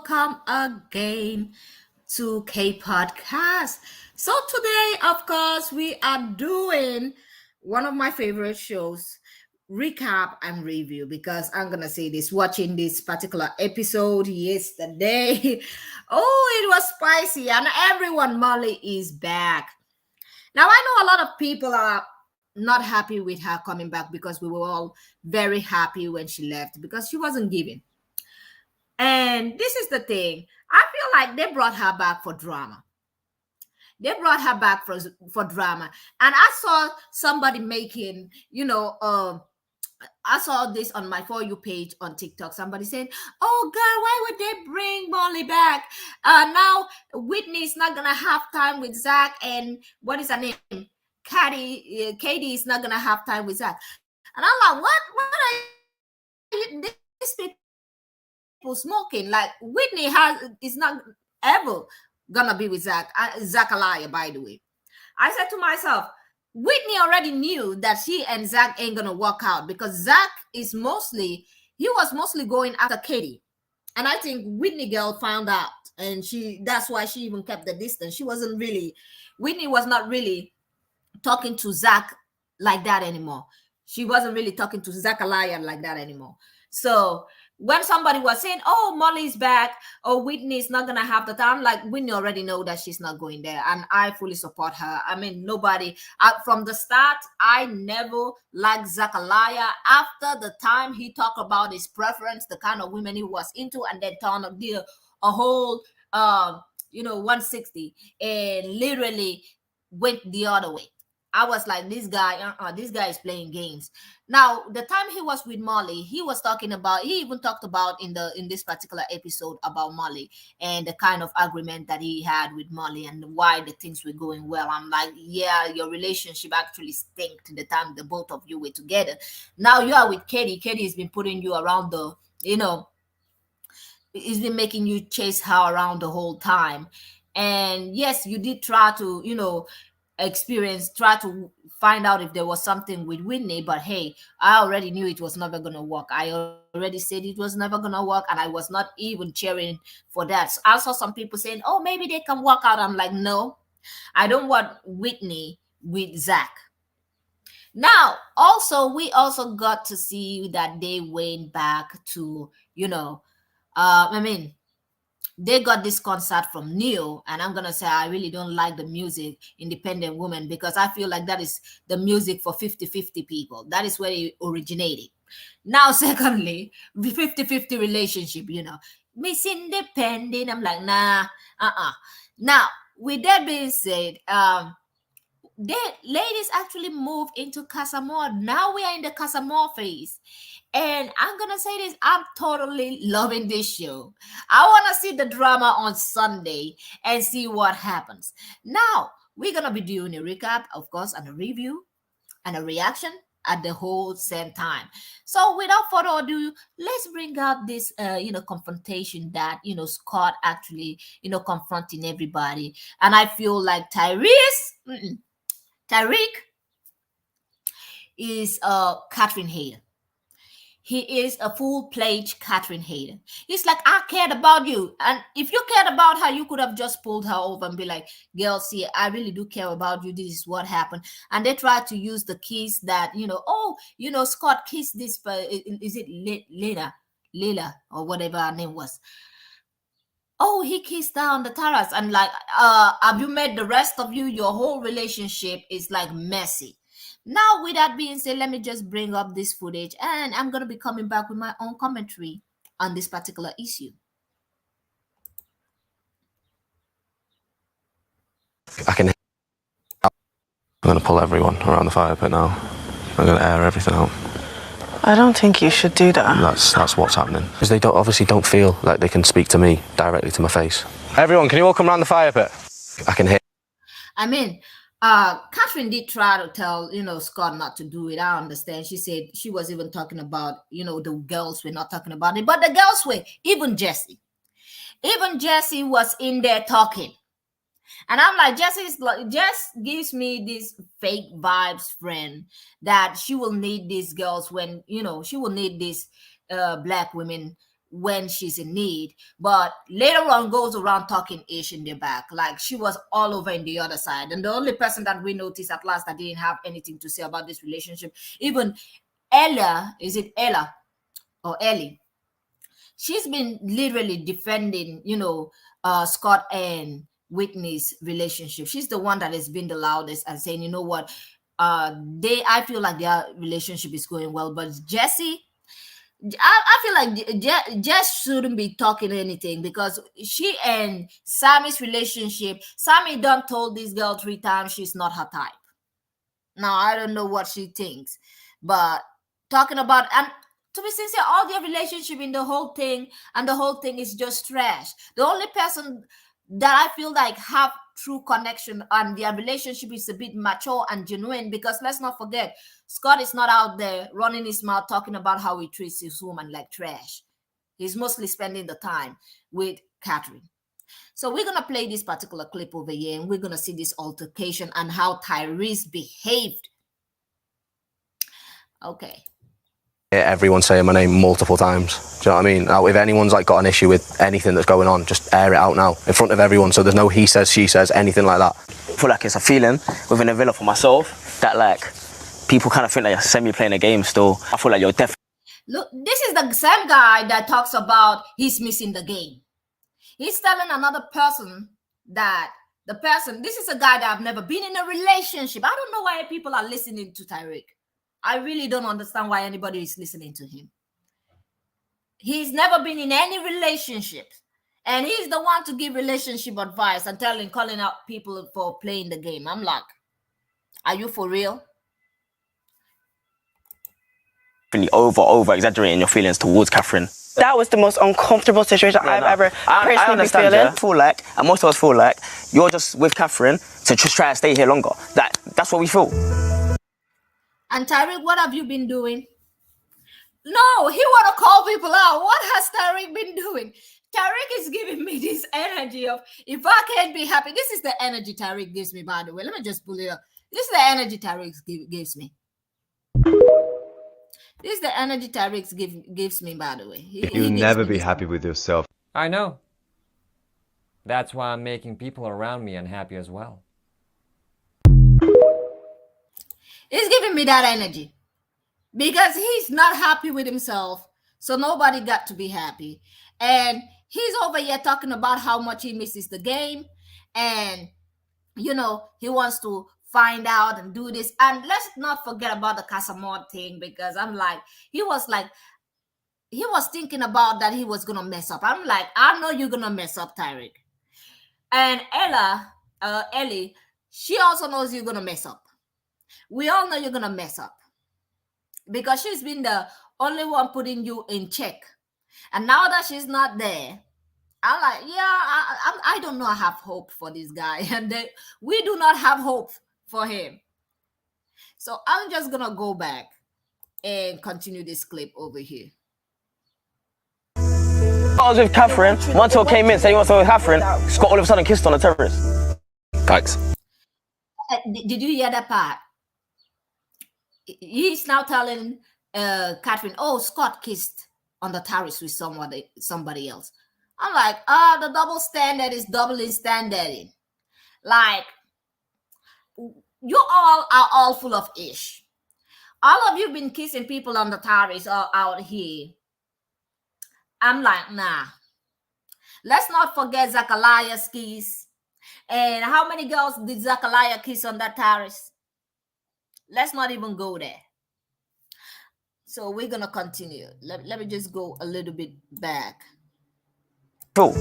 welcome again to K Podcast. So today, of course, we are doing one of my favorite shows, recap and review, because I'm gonna say this, watching this particular episode yesterday. Oh, it was spicy, and everyone, Molly is back. Now I know a lot of people are not happy with her coming back because we were all very happy when she left because she wasn't giving. And this is the thing. I feel like they brought her back for drama. They brought her back for drama. And I saw somebody making, I saw this on my For You page on TikTok. Somebody saying, "Oh God, why would they bring Molly back? Now Whitney's not gonna have time with Zach, and what is her name? Katie is not gonna have time with Zach." And I'm like, "What these people smoking? Like Whitney is not ever gonna be with Zach. Zach a liar, by the way." I said to myself, Whitney already knew that she and Zach ain't gonna work out because Zach was mostly going after Katie. And I think Whitney girl found out, and that's why she even kept the distance. Whitney was not really talking to Zach like that anymore. She wasn't really talking to Zachariah like that anymore. So when somebody was saying, "Oh, Molly's back," or "Whitney's not gonna have the time," like Whitney already know that she's not going there, and I fully support her. I mean, nobody from the start, I never liked Zachariah. After the time he talked about his preference, the kind of women he was into, and then turned a whole 160 and literally went the other way. I was like, this guy is playing games. Now, the time he was with Molly, he even talked about in this particular episode about Molly and the kind of agreement that he had with Molly and why the things were going well. I'm like, yeah, your relationship actually stinked the time the both of you were together. Now you are with Katie. Katie has been putting you around he's been making you chase her around the whole time. And yes, you did try to, try to find out if there was something with Whitney, but hey, I already knew it was never gonna work. I already said it was never gonna work, and I was not even cheering for that. So I saw some people saying, "Oh, maybe they can work out." I'm like, no, I don't want Whitney with Zach. Now, also, we also got to see that they went back to, they got this concert from Neo, and I'm gonna say I really don't like the music independent women because I feel like that is the music for 50-50 people. That is where it originated. Now, secondly, the 50-50 relationship, Miss Independent. I'm like, nah, Now, with that being said, the ladies actually moved into Casamore. Now we are in the Casamore phase. And I'm going to say this, I'm totally loving this show. I want to see the drama on Sunday and see what happens. Now, we're going to be doing a recap, of course, and a review and a reaction at the whole same time. So without further ado, let's bring out this confrontation that Scott actually confronting everybody. And I feel like Tyreek is Catherine hater. He is a full-pledged Catherine hater. He's like, I cared about you. And if you cared about her, you could have just pulled her over and be like, girl, see, I really do care about you. This is what happened. And they tried to use the kiss that, Scott kissed this, is it Lila, or whatever her name was. Oh, he kissed her on the terrace. And like, have you met the rest of you? Your whole relationship is like messy. Now, with that being said, let me just bring up this footage, and I'm going to be coming back with my own commentary on this particular issue. I'm going to pull everyone around the fire pit now. I'm going to air everything out. I don't think you should do that. That's what's happening. Because they obviously don't feel like they can speak to me directly to my face. Everyone, can you all come around the fire pit? I can hear. I mean, Catherine did try to tell, Scott not to do it. I understand. She said she was even talking about, the girls were not talking about it, but the girls were, even Jesse was in there talking. And I'm like, Jess gives me this fake vibes friend that she will need these girls when, she will need these black women when she's in need, but later on goes around talking ish in the back, like she was all over in the other side. And the only person that we noticed at last that didn't have anything to say about this relationship, even Ella, is it Ella or Ellie? She's been literally defending, Scott and Whitney's relationship. She's the one that has been the loudest and saying, you know what, I feel like their relationship is going well, but Jesse, I feel like Jess shouldn't be talking anything, because she and Sammy's relationship, Sammy done told this girl 3 times she's not her type. Now I don't know what she thinks, but talking about, and to be sincere, all their relationship in the whole thing, and the whole thing is just trash. The only person that I feel like have true connection and their relationship is a bit mature and genuine, because let's not forget, Scott is not out there running his mouth talking about how he treats his woman like trash. He's mostly spending the time with Catherine. So we're going to play this particular clip over here, and we're going to see this altercation and how Tyrese behaved. Okay. Everyone saying my name multiple times. Do you know what I mean? Now, if anyone's like got an issue with anything that's going on, just air it out now in front of everyone, so there's no he says, she says, anything like that. I feel like it's a feeling within the villa for myself that like people kind of think that you're semi-playing a game still. I feel like you're definitely... Look, this is the same guy that talks about he's missing the game. He's telling another person that this is a guy that I've never been in a relationship. I don't know why people are listening to Tyreek. I really don't understand why anybody is listening to him. He's never been in any relationship. And he's the one to give relationship advice and calling out people for playing the game. I'm like, are you for real? Really over exaggerating your feelings towards Catherine. That was the most uncomfortable situation I've ever personally I been understand, feeling. yeah. I feel like, and most of us feel like, you're just with Catherine to just try to stay here longer. That's what we feel. And Tyreek, what have you been doing? No, he want to call people out. What has Tyreek been doing? Tyreek is giving me this energy of, if I can't be happy, this is the energy Tyreek gives me, by the way. Let me just pull it up. This is the energy Tyreek gives me. This is the energy Tyreek gives me, by the way. You'll never be happy with yourself. I know. That's why I'm making people around me unhappy as well. He's giving me that energy because he's not happy with himself. So nobody got to be happy. And he's over here talking about how much he misses the game. And, he wants to find out and do this. And let's not forget about the Casamod thing, because I'm like, he was thinking about that he was going to mess up. I'm like, I know you're going to mess up, Tyreek. And Ellie, she also knows you're going to mess up. We all know you're going to mess up because she's been the only one putting you in check. And now that she's not there, I'm like, I don't know. I have hope for this guy. And we do not have hope for him. So I'm just going to go back and continue this clip over here. I was with Catherine. Montel came in, said he wants to be with Catherine. Scott all of a sudden kissed on a terrorist. Thanks. Did you hear that part? He's now telling Catherine, oh, Scott kissed on the terrace with somebody else. I'm like, the double standard is doubling standarding. Like, you all are all full of ish. All of you been kissing people on the terrace or out here. I'm like, nah. Let's not forget Zachariah's kiss. And how many girls did Zachariah kiss on that terrace? Let's not even go there. So we're going to continue. Let me just go a little bit back. Cool.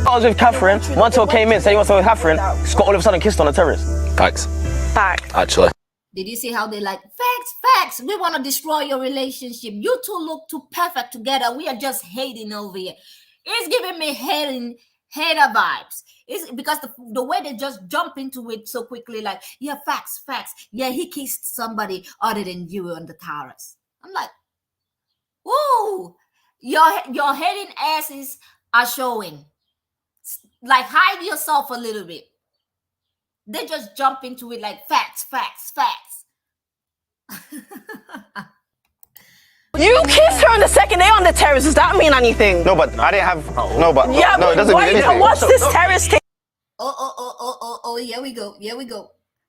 I was with Catherine. Montel came in, said he wants to be with Catherine. Scott all of a sudden kissed on a terrorist. Thanks. Fact. Actually. Did you see how they like, facts, we want to destroy your relationship. You two look too perfect together. We are just hating over here. It's giving me hater vibes. It's because the way they just jump into it so quickly, like, yeah, facts. Yeah, he kissed somebody other than you on the terrace. I'm like, ooh, your hating asses are showing. Like, hide yourself a little bit. They just jump into it like facts. You kissed her on the second day on the terrace. Does that mean anything? No, but I didn't have. No, but Yeah, no, it doesn't mean anything. What's this terrace thing? Oh, here we go.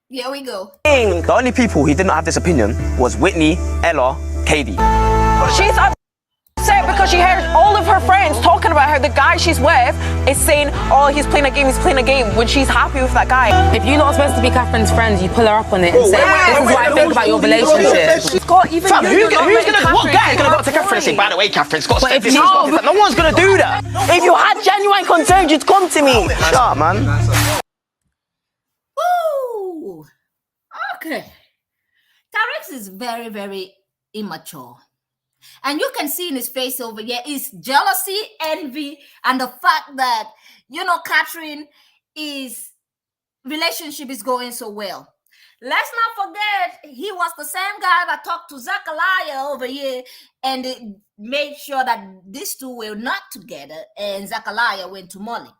The only people who did not have this opinion was Whitney, Ella, Katie. She's upset because she heard all of her friends talking about her. The guy she's with is saying, oh, he's playing a game, when she's happy with that guy. If you're not supposed to be Catherine's friend, you pull her up on it and say, this is what I think about your relationship. Scott, even Fam, you're what guy is gonna go up to Catherine and say, by the way, Catherine, Scott's But if this, you- Scott's that. No one's gonna do that. If you had genuine concerns, you'd come to me. Shut up, man. Woo! Okay. Tarek is very, very immature. And you can see in his face over here is jealousy, envy, and the fact that, Catherine is relationship is going so well. Let's not forget, he was the same guy that talked to Zachariah over here and made sure that these two were not together, and Zachariah went to Molly.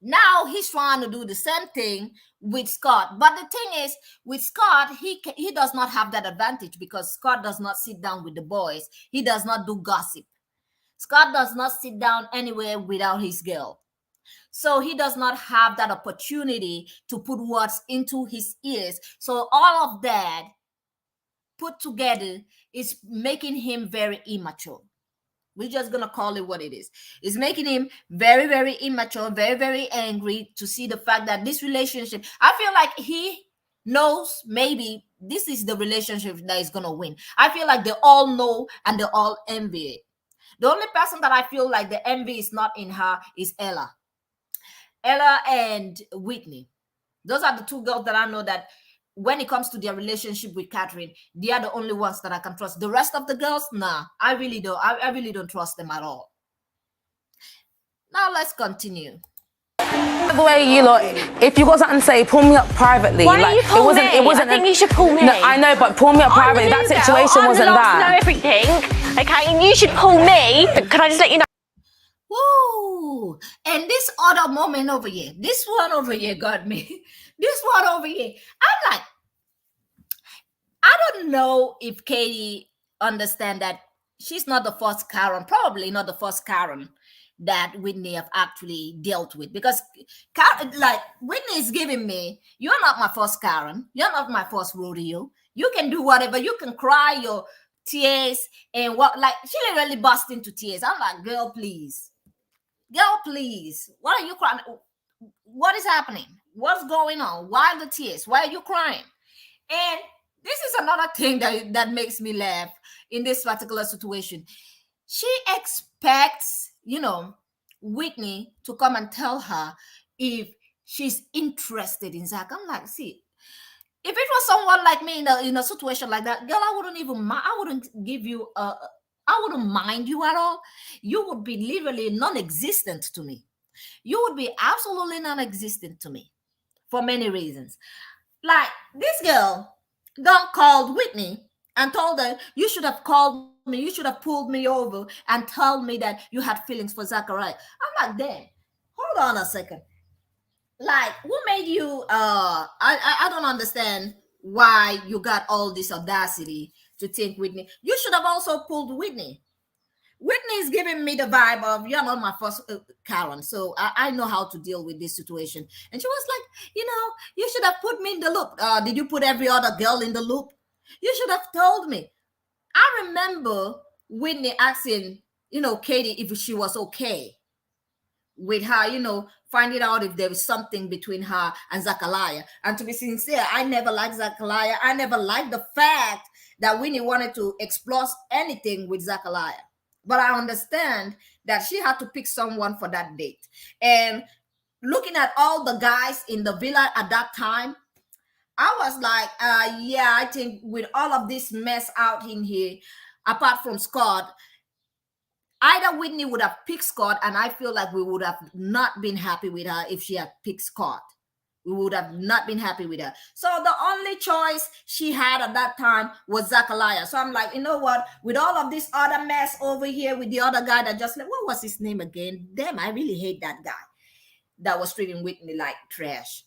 Now he's trying to do the same thing with Scott. But the thing is, with Scott, he does not have that advantage because Scott does not sit down with the boys. He does not do gossip. Scott does not sit down anywhere without his girl. So he does not have that opportunity to put words into his ears. So all of that put together is making him very immature. We're just going to call it what it is. It's making him very, very immature, very, very angry to see the fact that this relationship, I feel like he knows maybe this is the relationship that is going to win. I feel like they all know and they all envy it. The only person that I feel like the envy is not in her is Ella. Ella and Whitney. Those are the two girls that I know that when it comes to their relationship with Catherine, they are the only ones that I can trust. The rest of the girls, nah, I really don't. I really don't trust them at all. Now let's continue. The way you look, if you got something to say, pull me up privately. Why don't you pull me? It wasn't I think you should pull me. No, I know, but pull me up privately. That situation wasn't I'm the last that. to know everything, okay? And you should pull me. Can I just let you know? Woo! And this other moment over here, this one over here got me. This one over here, I'm like, I don't know if Katie understand that she's not the first Karen, probably not the first Karen that Whitney have actually dealt with, because like Whitney is giving me, you're not my first Karen, you're not my first rodeo. You can do whatever, you can cry your tears and what, like she literally burst into tears. I'm like, girl, please, what are you crying? What is happening? What's going on? Why the tears? Why are you crying? And this is another thing that makes me laugh in this particular situation. She expects, Whitney to come and tell her if she's interested in Zach. I'm like, see, if it was someone like me in a situation like that, girl, I wouldn't give you I wouldn't mind you at all. You would be literally non-existent to me. You would be absolutely non-existent to me for many reasons. Like this girl called Whitney and told her, you should have called me, you should have pulled me over and told me that you had feelings for Zachariah. I'm like, damn, hold on a second. Like, who made you I don't understand why you got all this audacity to think Whitney. You should have also pulled Whitney. Whitney is giving me the vibe of, you're not my first Karen, so I know how to deal with this situation. And she was like, you should have put me in the loop. Did you put every other girl in the loop? You should have told me. I remember Whitney asking, Katie if she was okay with her, finding out if there was something between her and Zachariah. And to be sincere, I never liked Zachariah. I never liked the fact that Whitney wanted to explore anything with Zachariah. But I understand that she had to pick someone for that date. And looking at all the guys in the villa at that time, I was like, I think with all of this mess out in here, apart from Scott, either Whitney would have picked Scott, and I feel like we would have not been happy with her if she had picked Scott. We would have not been happy with her. So the only choice she had at that time was Zachariah. So I'm like, you know what? With all of this other mess over here with the other guy that just left, what was his name again? Damn, I really hate that guy that was treating Whitney like trash.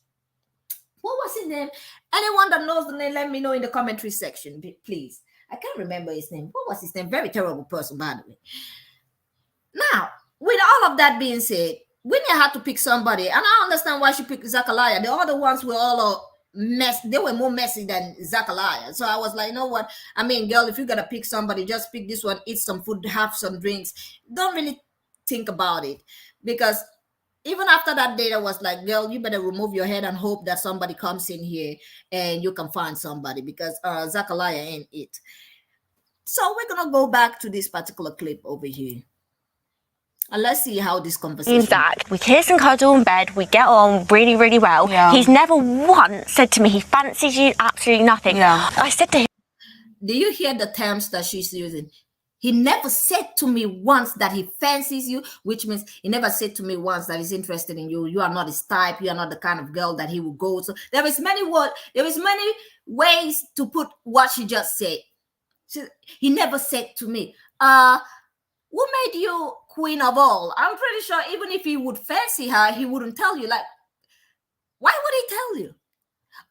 What was his name? Anyone that knows the name, let me know in the commentary section, please. I can't remember his name. What was his name? Very terrible person, by the way. Now, with all of that being said, Whitney had to pick somebody, and I understand why she picked Zachariah. The other ones were all mess. They were more messy than Zachariah. So I was like, you know what? I mean, girl, if you're gonna pick somebody, just pick this one. Eat some food, have some drinks. Don't really think about it, because even after that date, I was like, girl, you better remove your head and hope that somebody comes in here and you can find somebody, because Zachariah ain't it. So we're gonna go back to this particular clip over here. And let's see how this conversation. Zach, we kiss and cuddle in bed. We get on really, really well. Yeah. He's never once said to me he fancies you. Absolutely nothing. Yeah. I said to him, Do you hear the terms that she's using? He never said to me once that he fancies you, which means he never said to me once that he's interested in you. You are not his type. You are not the kind of girl that he will go to. There is many ways to put what she just said. He never said to me, who made you queen of all? I'm pretty sure even if he would fancy her, he wouldn't tell you. Like, why would he tell you?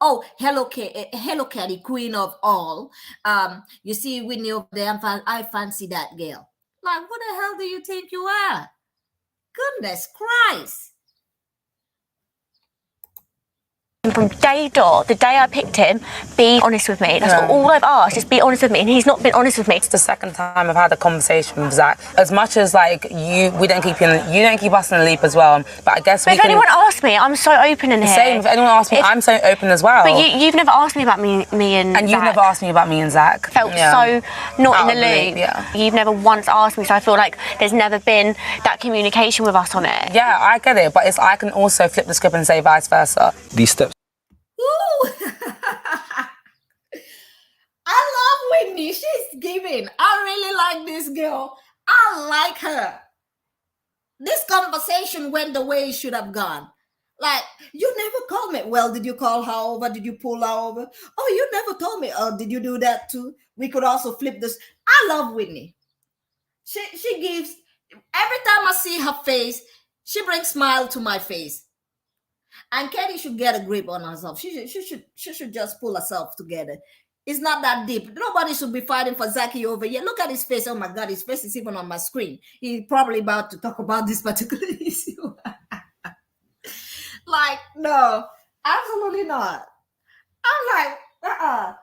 Oh, hello, Kitty, queen of all. You see Whitney over there, I fancy that girl. Like, what the hell do you think you are? Goodness Christ. from day dot, the day I picked him, be honest with me. That's all I've asked, is be honest with me, and he's not been honest with me. It's the second time I've had a conversation with Zach. As much as like you don't keep us in the loop as well. But I guess if anyone asks me, I'm so open in here. Same. If anyone asks me, I'm so open as well. But you've never asked me about me and Zach. You've never asked me about me and Zach. Felt so not in the loop. Yeah. You've never once asked me, so I feel like there's never been that communication with us on it. Yeah, I get it, but I can also flip the script and say vice versa. These steps. Ooh. I love Whitney. She's giving. I really like this girl. I like her. This conversation went the way it should have gone. Like, you never called me. Well, did you call her over? Did you pull her over? Oh, you never told me. Oh, did you do that too? We could also flip this. I love Whitney. She gives, every time I see her face, she brings smile to my face. And Katie should get a grip on herself. She should just pull herself together. It's not that deep. Nobody should be fighting for Zachy over here. Look at his face. Oh my God, his face is even on my screen. He's probably about to talk about this particular issue. Like, no, absolutely not. I'm like,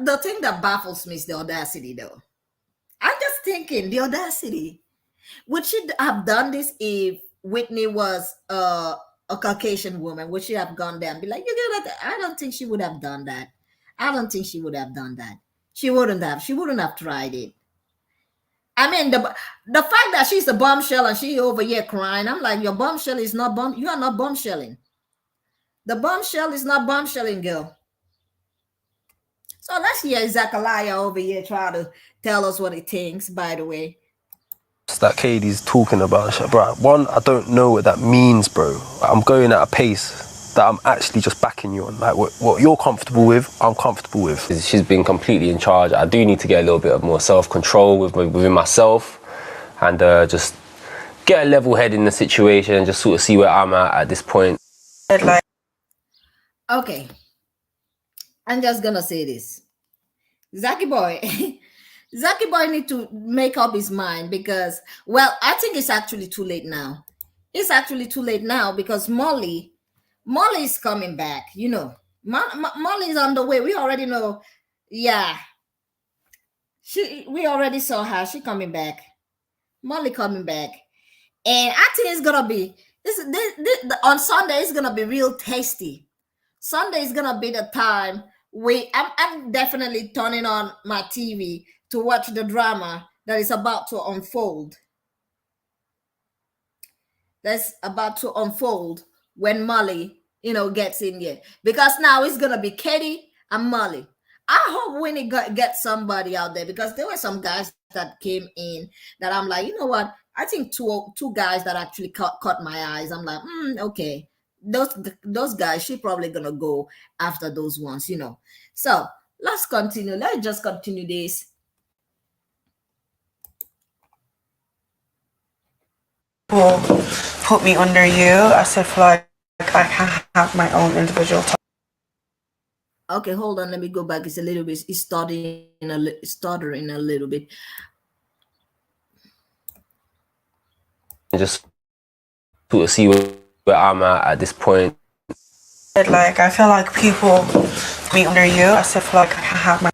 the thing that baffles me is the audacity, though. I'm just thinking, the audacity. Would she have done this if Whitney was a Caucasian woman? Would she have gone there and be like, you get that? I don't think she would have done that. I don't think she would have done that. She wouldn't have. She wouldn't have tried it. I mean, the fact that she's a bombshell and she over here crying, I'm like, your bombshell is not you are not bombshelling. The bombshell is not bombshelling, girl. So let's hear Zachariah over here try to tell us what he thinks, by the way. That Katie's talking about, bro. One, I don't know what that means, bro. I'm going at a pace that I'm actually just backing you on. Like what you're comfortable with, I'm comfortable with. She's been completely in charge. I do need to get a little bit of more self-control within myself, and just get a level head in the situation and just sort of see where I'm at this point. Okay, I'm just gonna say this, Zachy boy. Zachy boy need to make up his mind, because, well, I think it's actually too late now. It's actually too late now because Molly is coming back. You know, Molly is on the way. We already know. Yeah, we already saw her. She coming back. Molly coming back, and I think it's gonna be this on Sunday. It's gonna be real tasty. Sunday is gonna be the time I'm definitely turning on my TV to watch the drama that is about to unfold. That's about to unfold when Molly, gets in there. Because now it's going to be Katie and Molly. I hope Winnie gets somebody out there, because there were some guys that came in that I'm like, you know what? I think two guys that actually caught my eyes. I'm like, okay. Those guys, she probably going to go after those ones, So let's continue. Let's just continue this. Put me under you as if like I can have my own individual time. Okay, hold on. Let me go back. It's a little bit. It's stuttering a little bit. Just sort of see where I'm at this point. Like, I feel like people be under you. I still feel like I have my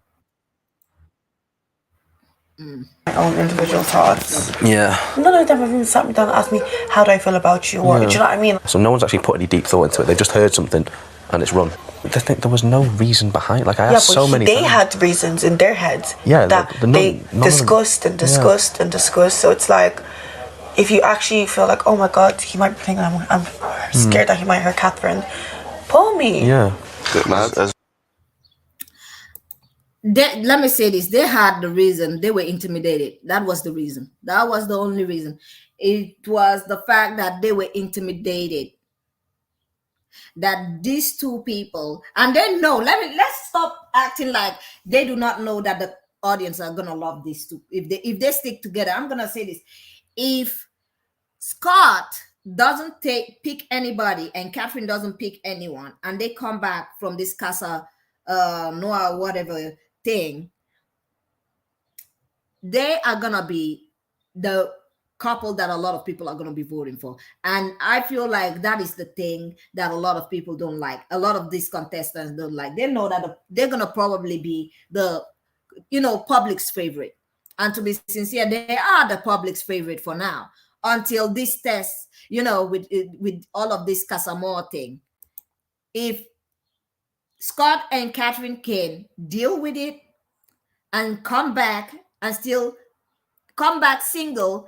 own individual thoughts. Yeah. None of them have even sat me down and asked me, how do I feel about you? Or, do you know what I mean? So no one's actually put any deep thought into it. They've just heard something and it's run. There was no reason behind it. Like, I asked so many they times. had reasons in their heads that none they discussed and discussed and discussed. So it's like, if you actually feel like, oh my God, he might be thinking I'm scared that he might hurt Catherine, pull me. Yeah. Let me say this. They had the reason. They were intimidated. That was the reason. That was the only reason. It was the fact that they were intimidated. That these two people, and they know, let's stop acting like they do not know that the audience are gonna love these two. If they stick together, I'm gonna say this. If Scott doesn't pick anybody and Catherine doesn't pick anyone, and they come back from this Casa Noir whatever thing, they are gonna be the couple that a lot of people are going to be voting for. And I feel like that is the thing that a lot of people don't like. A lot of these contestants don't like. They know that they're going to probably be the, public's favorite. And to be sincere, they are the public's favorite for now, until this test, with all of this Casamore thing. If Scott and Catherine can deal with it and come back and still come back single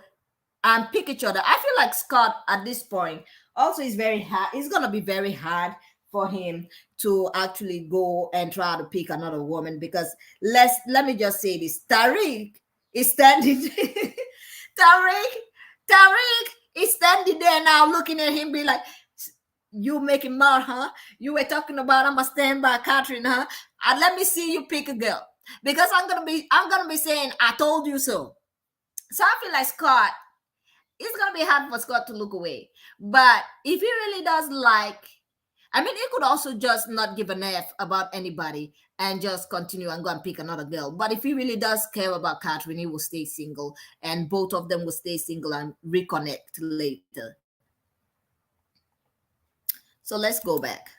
and pick each other, I feel like Scott at this point also is very hard. It's gonna be very hard for him to actually go and try to pick another woman, because let me just say this: Tariq is standing. Tariq is standing there now, looking at him, be like, "You making mad, huh? You were talking about I'ma stand by Catherine, huh? And let me see you pick a girl, because I'm gonna be saying I told you so." So I feel like Scott, it's going to be hard for Scott to look away. But if he really does like, he could also just not give an F about anybody and just continue and go and pick another girl. But if he really does care about Catherine, he will stay single, and both of them will stay single and reconnect later. So let's go back.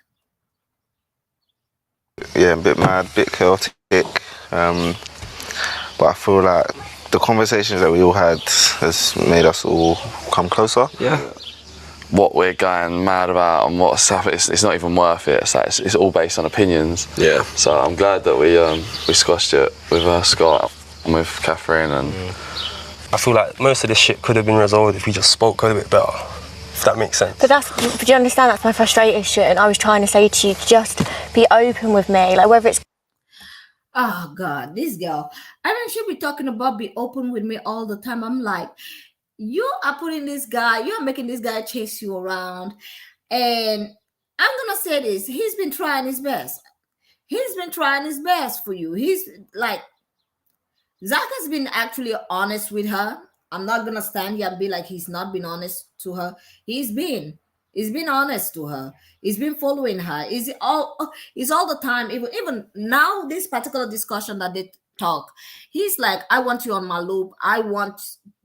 Yeah, a bit mad, a bit chaotic. But I feel like the conversations that we all had has made us all come closer. Yeah. What we're going mad about and what stuff, it's not even worth it. It's like it's all based on opinions. Yeah. So I'm glad that we squashed it with Scott and with Catherine. And I feel like most of this shit could have been resolved if we just spoke a little bit better. If that makes sense. But do you understand that's my frustration? And I was trying to say to you, just be open with me, like whether it's. Oh God, this girl. She'll be talking about be open with me all the time. I'm like, you are putting this guy, you are making this guy chase you around. And I'm gonna say this, he's been trying his best. He's been trying his best for you. He's like, Zach has been actually honest with her. I'm not gonna stand here and be like he's not been honest to her. He's been honest to her. He's been following her. Is all the time. Even now, this particular discussion that they talk, he's like, I want you on my loop.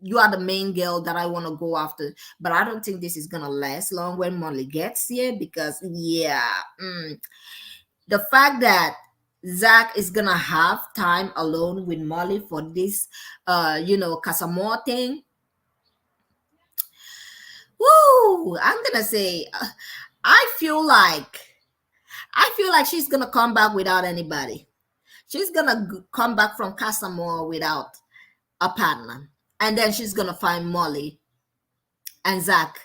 You are the main girl that I want to go after. But I don't think this is gonna last long when Molly gets here, because the fact that Zach is gonna have time alone with Molly for this Casamore thing. Woo! I'm gonna say, I feel like she's gonna come back without anybody. She's gonna come back from Casamore without a partner, and then she's gonna find Molly and Zach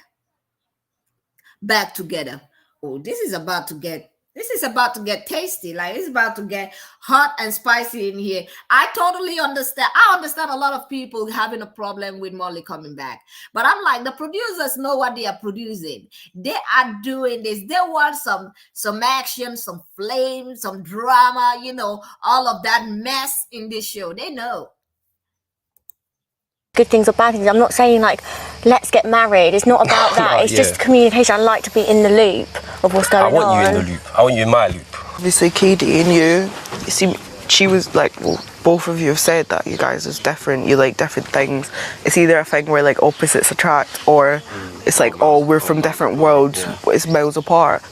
back together. Oh, this is about to get tasty. Like, it's about to get hot and spicy in here. I totally understand. I understand a lot of people having a problem with Molly coming back. But I'm like, the producers know what they are producing. They are doing this. They want some action, some flame, some drama, all of that mess in this show. They know. Good things or bad things. I'm not saying like let's get married. It's not about that. It's just communication. I like to be in the loop of what's going on. I want you in the loop. I want you in my loop. Obviously, Katie and you see, she was like, well, both of you have said that you guys is different, you like different things. It's either a thing where like opposites attract, or it's like, oh, we're from different worlds, it's miles apart.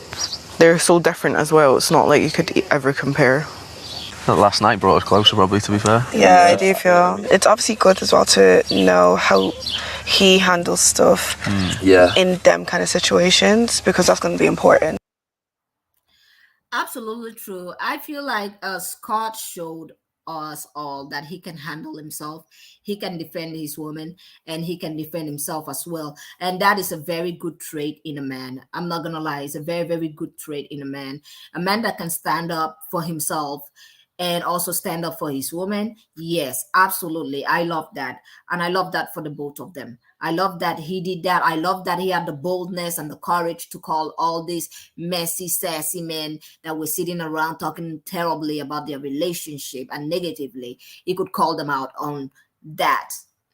They're so different as well, it's not like you could ever compare. Last night brought us closer, probably, to be fair. Yeah, I do feel it's obviously good as well to know how he handles stuff in them kind of situations, because that's going to be important. Absolutely true. I feel like Scott showed us all that he can handle himself, he can defend his woman, and he can defend himself as well. And that is a very good trait in a man. I'm not gonna lie, it's a very, very good trait in a man that can stand up for himself and also stand up for his woman. Yes, absolutely. I love that. And I love that for the both of them. I love that he did that. I love that he had the boldness and the courage to call all these messy, sassy men that were sitting around talking terribly about their relationship and negatively. He could call them out on that.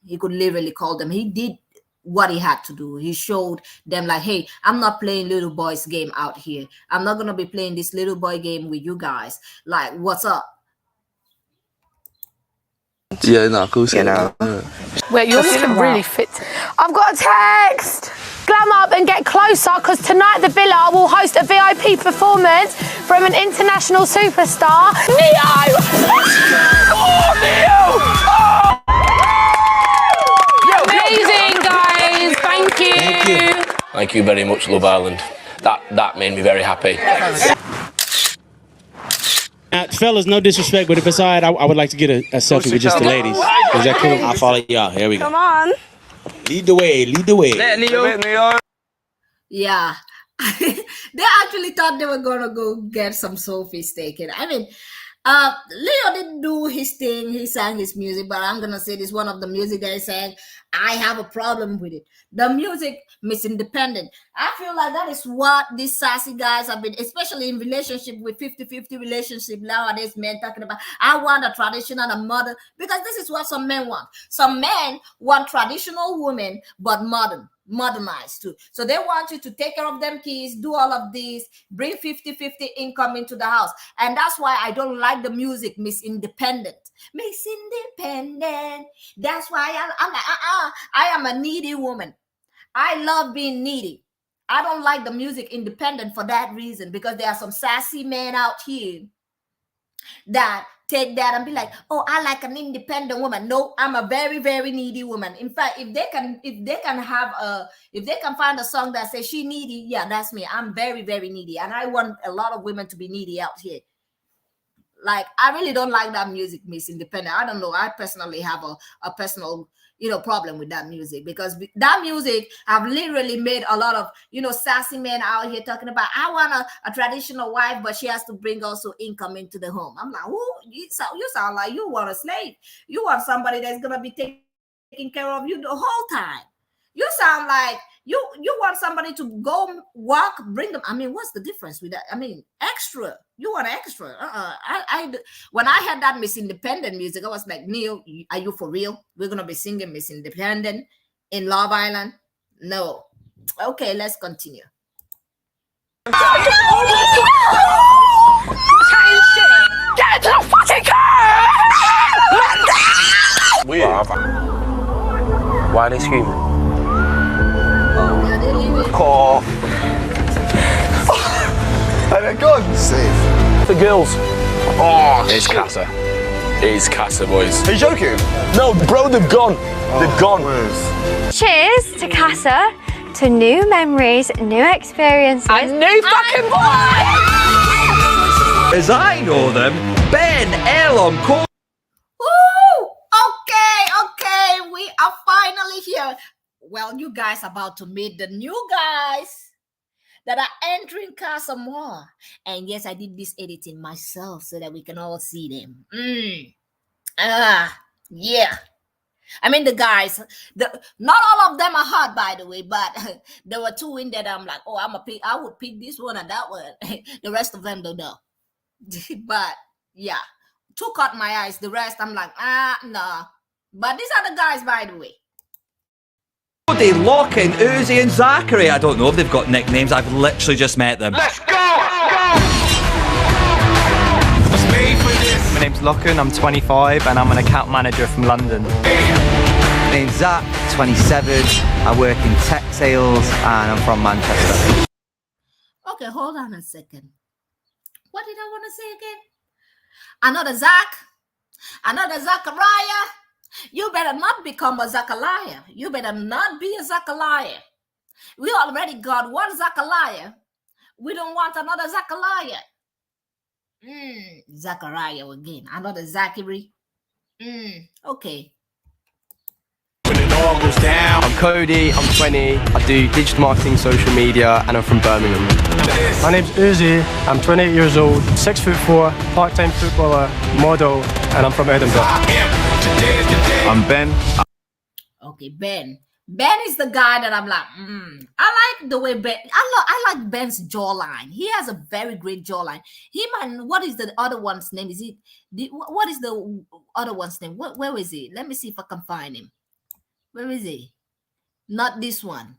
He could literally call them. He did what he had to do. He showed them like, hey, I'm not playing little boy's game out here. I'm not going to be playing this little boy game with you guys. Like, what's up? Yeah, no, of course. You know. Wait, you're looking really fit. I've got a text. Glam up and get closer, because tonight the Villa will host a VIP performance from an international superstar, Neo! Oh, Neo! Oh! Amazing, guys. Thank you. Thank you very much, Love Island. That made me very happy. Fellas, no disrespect, but if it's all right, I would like to get a selfie with just the ladies. Is that cool? I'll follow y'all. Here we go. Come on. Lead the way. Lead the way. Yeah. They actually thought they were going to go get some selfies taken. I mean, Leo didn't do his thing. He sang his music, but I'm going to say this, one of the music that he sang, I have a problem with it. The music, Miss Independent. I feel like that is what these sassy guys have been, especially in relationship with 50-50 relationship nowadays, men talking about, I want a traditional mother, because this is what some men want. Some men want traditional women, but modernized too. So they want you to take care of them kids, do all of these, bring 50-50 income into the house. And that's why I don't like the music, Miss Independent. Miss Independent. That's why I'm like, I am a needy woman. I love being needy. I don't like the music Independent for that reason, because there are some sassy men out here that take that and be like, oh, I like an independent woman. No, I'm a very, very needy woman. In fact, if they can find a song that says she needy, yeah, that's me. I'm very, very needy. And I want a lot of women to be needy out here. Like, I really don't like that music, Miss Independent. I don't know. I personally have a personal, problem with that music, because that music have literally made a lot of, sassy men out here talking about, I want a traditional wife, but she has to bring also income into the home. I'm like, oh, you sound like you want a slave. You want somebody that's going to be taking care of you the whole time. You sound like you want somebody to go walk, bring them. I mean, what's the difference with that? I mean, extra. You want extra. When I had that Miss Independent music, I was like, Neil, are you for real? We're going to be singing Miss Independent in Love Island? No. Okay, let's continue. Get into the fucking car! Why are they screaming? Call. And they're gone. Safe. The girls. Oh, it's Casa. It's Casa, boys. Are you joking? No, bro, they've gone. They've gone. Cheers to Casa, to new memories, new experiences. And new fucking boys! As I know them, Ben, Elon, Cole. Ooh, okay, we are finally here. Well, you guys are about to meet the new guys that are entering Casa More. And yes, I did this editing myself so that we can all see them. Yeah. I mean, the guys, not all of them are hot, by the way, but there were two in there that I'm like, oh, I would pick this one and that one. The rest of them don't know. But yeah, two caught my eyes. The rest, I'm like, nah. But these are the guys, by the way. Cody, Lockin, Uzi and Zachary. I don't know if they've got nicknames. I've literally just met them. Let's go! Locken, I'm 25 and I'm an account manager from London. My name's Zach, 27. I work in tech sales and I'm from Manchester. Okay, hold on a second. What did I want to say again? Another Zach, another Zachariah. You better not become a Zachariah. You better not be a Zachariah. We already got one Zachariah. We don't want another Zachariah. Zachariah again. Another Zachary. Okay. I'm Cody, I'm 20, I do digital marketing, social media, and I'm from Birmingham. My name's Uzi, I'm 28 years old, 6'4", part-time footballer, model, and I'm from Edinburgh. I'm Ben. Okay, Ben. Ben is the guy that I'm like, I like the way Ben, I like Ben's jawline. He has a very great jawline. What is the other one's name? What is the other one's name? Where is he? Let me see if I can find him. Where is he? Not this one.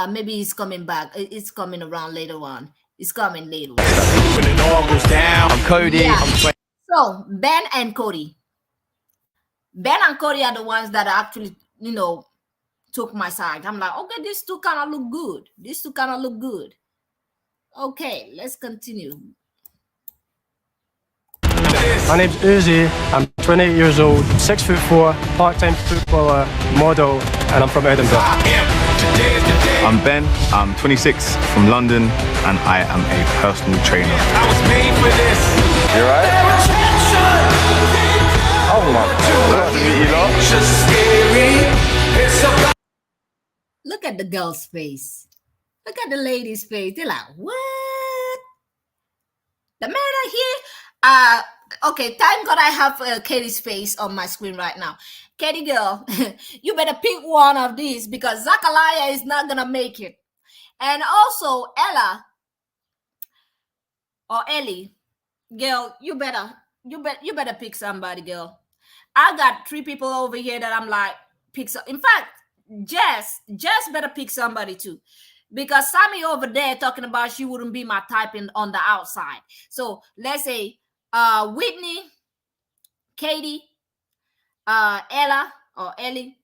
Maybe he's coming back. It's coming around later on. It's coming later. When it all goes down. I'm Cody. Yeah. I'm 20. So Ben and Cody. Ben and Cody are the ones that actually, took my side. I'm like, okay, these two kind of look good. These two kind of look good. Okay, let's continue. My name's Uzi, I'm 28 years old, 6'4", part-time footballer, model, and I'm from Edinburgh. I'm Ben. I'm 26 from London, and I am a personal trainer. I was made for this. You right? Oh my God. Look at the girl's face. Look at the lady's face. They're like, what? The man are here. Okay, thank God I have Katie's face on my screen right now. Katie girl, you better pick one of these because Zachariah is not gonna make it. And also Ella or Ellie, girl, you better pick somebody, girl. I got 3 people over here that I'm like, pick some. In fact, Jess better pick somebody too. Because Sammy over there talking about she wouldn't be my type on the outside. So let's say Whitney, Katie, Ella or Ellie,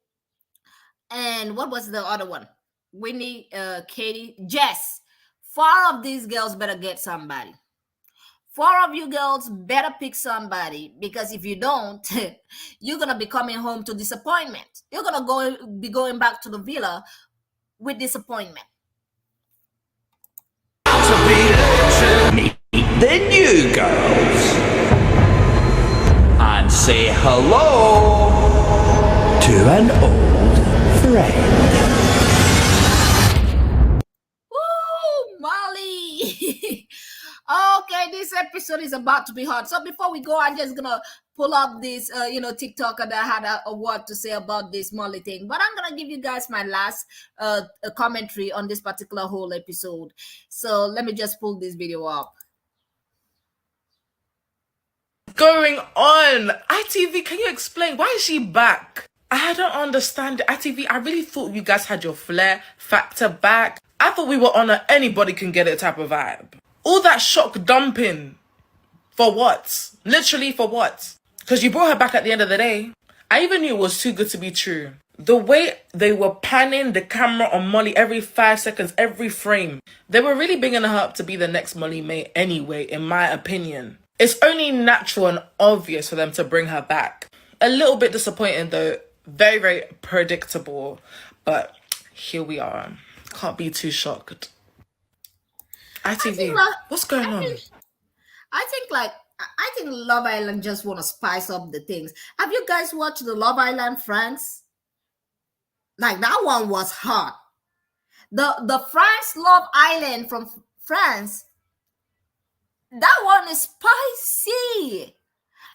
and what was the other one? Whitney, Katie, Jess. 4 of these girls better get somebody. 4 of you girls better pick somebody, because if you don't, you're gonna be coming home to disappointment. You're gonna be going back to the villa with disappointment. Meet the new girls and say hello to an old friend. Woo, Molly. Okay, this episode is about to be hot. So before we go, I'm just gonna pull up this TikToker that had a word to say about this Molly thing. But I'm gonna give you guys my last commentary on this particular whole episode. So let me just pull this video up. Going on? ITV, can you explain? Why is she back? I don't understand. ITV, I really thought you guys had your flair factor back. I thought we were on a anybody can get it type of vibe. All that shock dumping. For what? Literally for what? Because you brought her back at the end of the day. I even knew it was too good to be true. The way they were panning the camera on Molly every 5 seconds, every frame. They were really bigging her up to be the next Molly May anyway, in my opinion. It's only natural and obvious for them to bring her back. A little bit disappointing though. Very, very predictable. But here we are. Can't be too shocked. ITV, what's going on? I think Love Island just want to spice up the things. Have you guys watched the Love Island France? Like, that one was hot. The France Love Island from France, that one is spicy.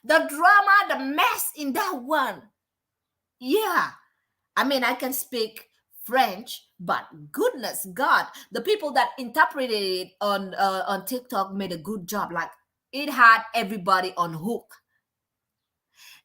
The drama, the mess in that one. Yeah. I mean, I can speak French, but goodness God, the people that interpreted it on TikTok made a good job. Like, it had everybody on hook.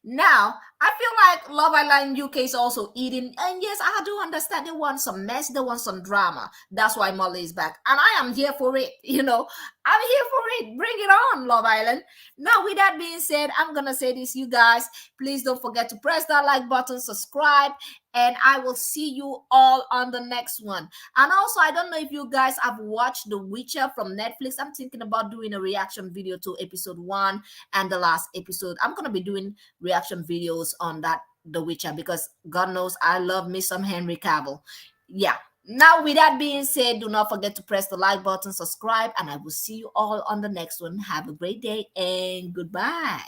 Now, I feel like Love Island UK is also eating. And yes, I do understand they want some mess, they want some drama. That's why Molly is back. And I am here for it. You know, I'm here for it. Bring it on, Love Island. Now, with that being said, I'm going to say this, you guys. Please don't forget to press that like button, subscribe, and I will see you all on the next one. And also, I don't know if you guys have watched The Witcher from Netflix. I'm thinking about doing a reaction video to episode 1 and the last episode. I'm going to be doing reaction videos on that The Witcher because God knows I love me some Henry Cavill. Yeah. Now, with that being said, do not forget to press the like button, subscribe, and I will see you all on the next one. Have a great day and goodbye.